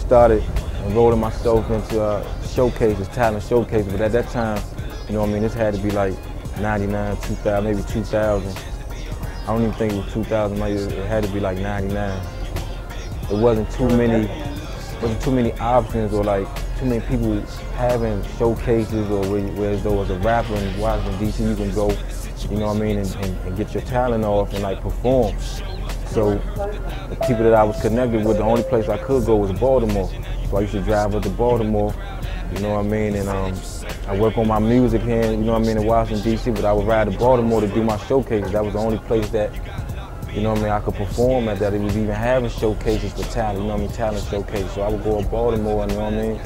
started enrolling myself into showcases, talent showcases, but at that time, you know what I mean, this had to be like 99, 2000, maybe 2000. I don't even think it was 2000, it had to be like 99. It wasn't too many options or like too many people having showcases or whereas though as a rapper in Washington, D.C., you can go, you know what I mean, and get your talent off and like perform. So the people that I was connected with, the only place I could go was Baltimore. So I used to drive up to Baltimore, you know what I mean, and I work on my music here, you know what I mean, in Washington, D.C., but I would ride to Baltimore to do my showcases. That was the only place that, you know what I mean, I could perform at, that it was even having showcases for talent, you know what I mean, talent showcases. So I would go to Baltimore, you know what I mean.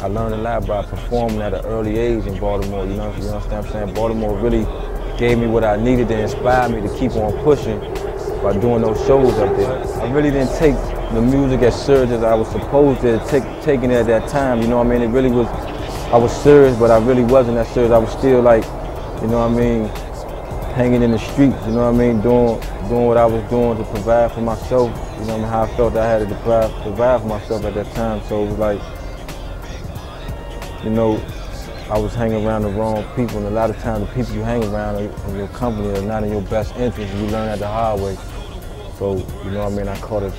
I learned a lot by performing at an early age in Baltimore, you know what I'm saying? Baltimore really gave me what I needed to inspire me to keep on pushing by doing those shows up there. I really didn't take the music as serious as I was supposed to take it at that time, you know what I mean? It really was, I was serious, but I really wasn't that serious. I was still like, you know what I mean, hanging in the streets, you know what I mean, doing what I was doing to provide for myself, you know what I mean, how I felt I had to provide for myself at that time. So it was like, you know, I was hanging around the wrong people, and a lot of times the people you hang around in your company are not in your best interest, and you learn that the hard way. So, you know what I mean, I caught a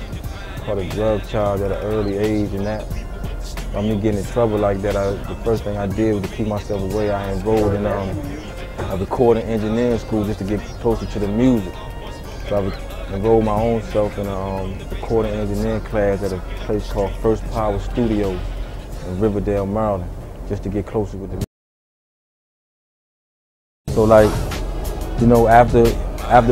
drug charge at an early age, and that, by me getting in trouble like that, the first thing I did was to keep myself away. I enrolled in a recording engineering school just to get closer to the music. So I enrolled my own self in a recording engineering class at a place called First Power Studios in Riverdale, Maryland, just to get closer with the music. So like, you know, after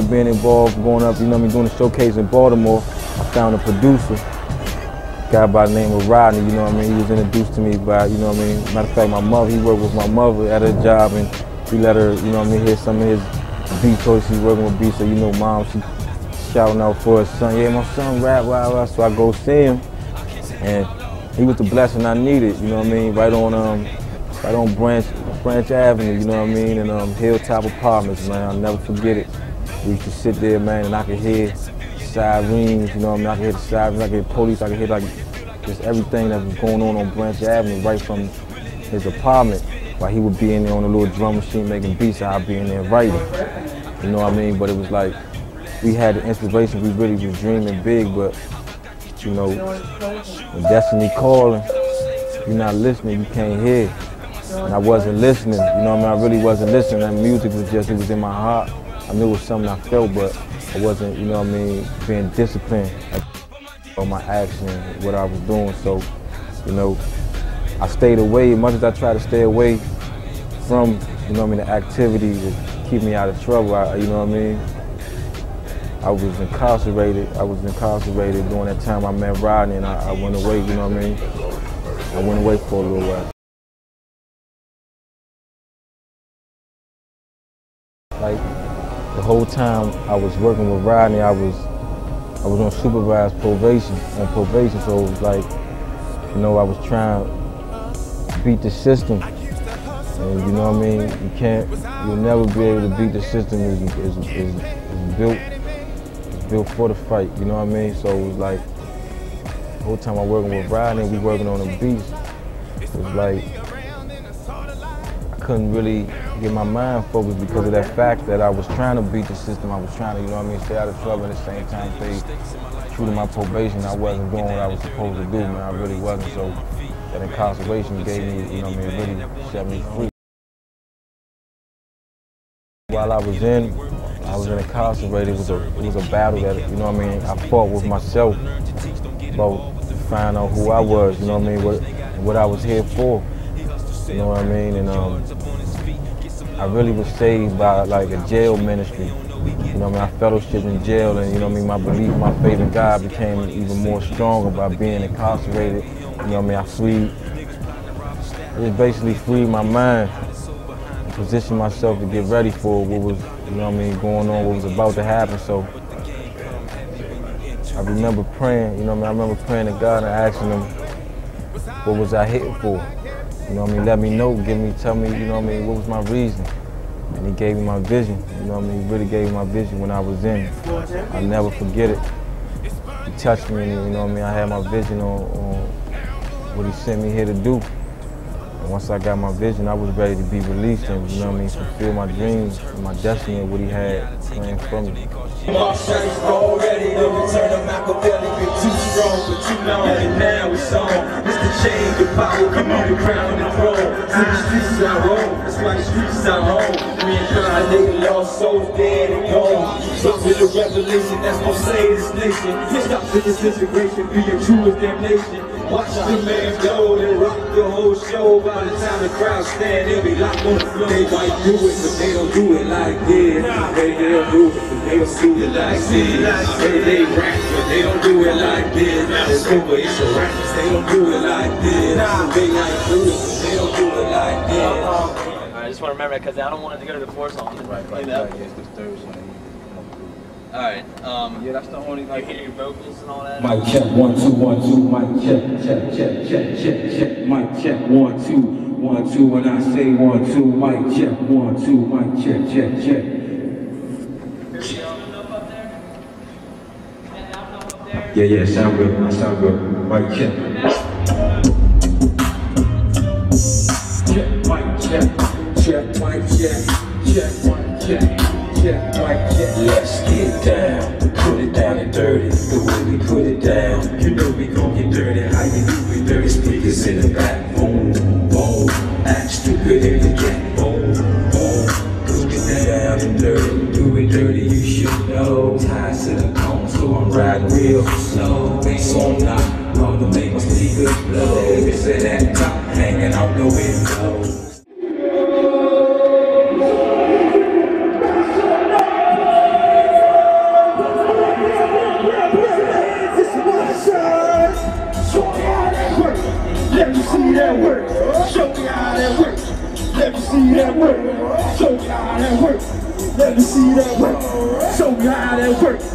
being involved, going up, you know what I mean, doing a showcase in Baltimore, I found a producer, a guy by the name of Rodney, you know what I mean. He was introduced to me by, you know what I mean, matter of fact, my mother, he worked with my mother at her job, and he let her, you know what I mean, hear some of his beats, so she's working with beats, so you know, mom, she shouting out for her son, yeah, my son rap, wow. So I go see him, and he was the blessing I needed, you know what I mean, right on Branch Avenue, you know what I mean, and Hilltop Apartments, man, I'll never forget it. We used to sit there, man, and I could hear sirens, you know what I mean, I could hear the sirens, I could hear police, I could hear like just everything that was going on Branch Avenue right from his apartment, while he would be in there on a little drum machine making beats, I'd be in there writing, you know what I mean, but it was like, we had the inspiration, we really was dreaming big, but, you know, when destiny calling, if you're not listening, you can't hear. And I wasn't listening, you know what I mean? I really wasn't listening. That music was just, it was in my heart. I knew it was something I felt, but I wasn't, you know what I mean, being disciplined on my action, what I was doing. So, you know, I stayed away, as much as I tried to stay away from, you know what I mean, the activities that keep me out of trouble, you know what I mean? I was incarcerated during that time I met Rodney, and I went away, you know what I mean? I went away for a little while. Like, the whole time I was working with Rodney, I was on supervised probation, so it was like, you know, I was trying to beat the system. And you know what I mean? You'll never be able to beat the system. It's built for the fight, you know what I mean? So it was like, the whole time I'm working with Rodney, we working on the beats. It was like, I couldn't really get my mind focused because of that fact that I was trying to beat the system. I was trying to, you know what I mean, stay out of trouble, at the same time stay true to my probation. I wasn't doing what I was supposed to do, man. I really wasn't. So that incarceration gave me, you know what I mean, really set me free. While I was incarcerated, it was a battle that, you know what I mean, I fought with myself about finding out who I was, you know what I mean, what I was here for, you know what I mean, and I really was saved by like a jail ministry, you know what I mean, I fellowship in jail, and you know what I mean, my belief, my faith in God became even more stronger by being incarcerated, you know what I mean, it basically freed my mind, and positioned myself to get ready for what was, you know what I mean, going on, what was about to happen. So I remember praying, you know what I mean, I remember praying to God and asking him, what was I here for? You know what I mean, let me know, tell me, you know what I mean, what was my reason? And he gave me my vision, you know what I mean, he really gave me my vision when I was in it. I'll never forget it. He touched me, you know what I mean, I had my vision on what he sent me here to do. And once I got my vision, I was ready to be released and, you know what I mean, fulfill my dreams and my destiny and what he had planned for me. Already the return of Machiavelli been too strong for too long, and now it's on. It's the change of power, come on, the crown and throne. See the streets I roam, that's why the streets are home. Reincarnated, lost souls dead and gone. Stop with the revelation that's gonna save this nation. Stop the disintegration, be a true as damnation. Watch the man go and rock the whole show. By the time the crowd stand, they'll be locked on the floor. They might do it, but they don't do it like this. They'll do it, but they don't do it like this. They rap, but they don't do it like this. It's over, it's a rap, they don't do it like this. They might do it, but they don't do it like this. I just want to remember it because I don't want it to go to the fourth song. Right, it's the third song. Alright, yeah, that's the only you hear your vocals and all that? Mic check, 1 2 1 2, mic check, mic check, 1 2 1 2. When I say 1 2, mic check, 1 2, mic check. Yeah, sound good, mic check. Check, mic check. Let's get down, put it down and dirty. The way we put it down, you know we gon' get dirty. How you do it dirty? Speakers in the back, boom, boom. Act stupid in the gap, boom, boom. Put it down and dirty, do it dirty, you should know. Ties to the cone, so I'm riding real slow. Bass on knock, all to make my speakers blow. It's in that top, hanging out the window. Let me see that work. Show me how that works. Let me see that work. Show me how that works. Let me see that work. Show me how that works.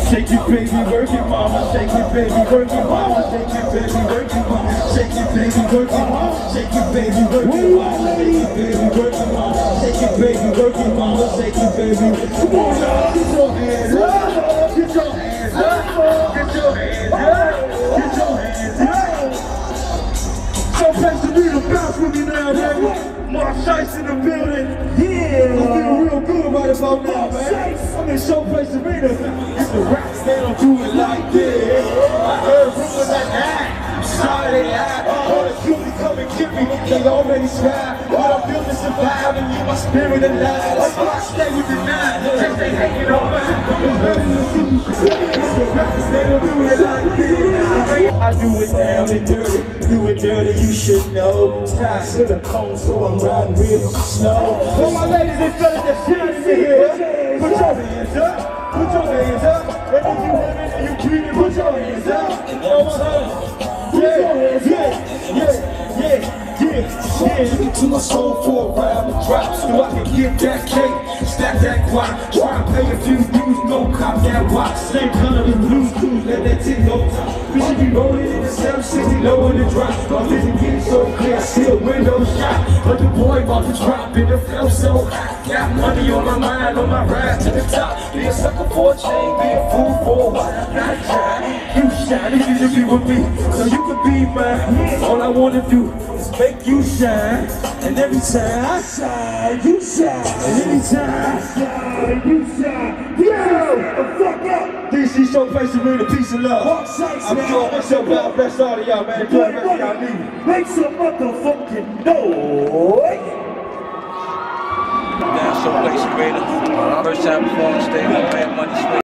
Shake it, baby, work it, mama. Shake it, baby, work it, mama. Shake it, baby, work it, mama. Shake it, baby, work it, mama. Shake it, baby, work it, mama. Shake it, baby, work it, mama. Shake it, baby, work it, mama. Shake it, baby. Come on, y'all, get your hands up. Get your hands up. Get your hands up. Get your hands up. So place to be the bounce with me now, baby. Mark Shice in the building. Yeah, I'm feeling real good right about now, man. I'm in Showplace Arena. It's the raps, they don't do it like this. I heard rumors like that. Sorry they lie. All the cutie come and get me. They already smile. But I'm built to survive and keep my spirit alive. That's why I stay with the nine. Cause they hating on me. It's the raps, they don't do it like this. I do it down and dirty. Do it dirty, you should know. Ties to the cone, so I'm riding real slow. For my ladies and fellas that shine in here, put your hands up, put your hands up. And if you women and you breathing, put your hands up. Yeah. Looking to my soul for a rhyme and drop, so I can get that cake, stack that guap, try and pay a few dues, no cop that watch. Same color as blue shoes, let that tick go top. We should be rolling in the 760, low in the drop. My vision getting so clear, I see a window shot. But the boy about to drop and it felt so hot. Got money on my mind, on my ride to the top. Be a sucker for a chain, be a fool for a while. Not shine, you shine, if you should be with me, so you can be mine. All I wanna do is make you shine. And every time I shine, you shine. And every time I shine, you shine. Yo, the fuck up. DC Showplace Arena, peace and love. I'm enjoying myself out. Best all of y'all, man. Enjoy the rest of y'all leaving. Make some motherfucking noise. Down Showplace Arena. First time performing stage, man, money.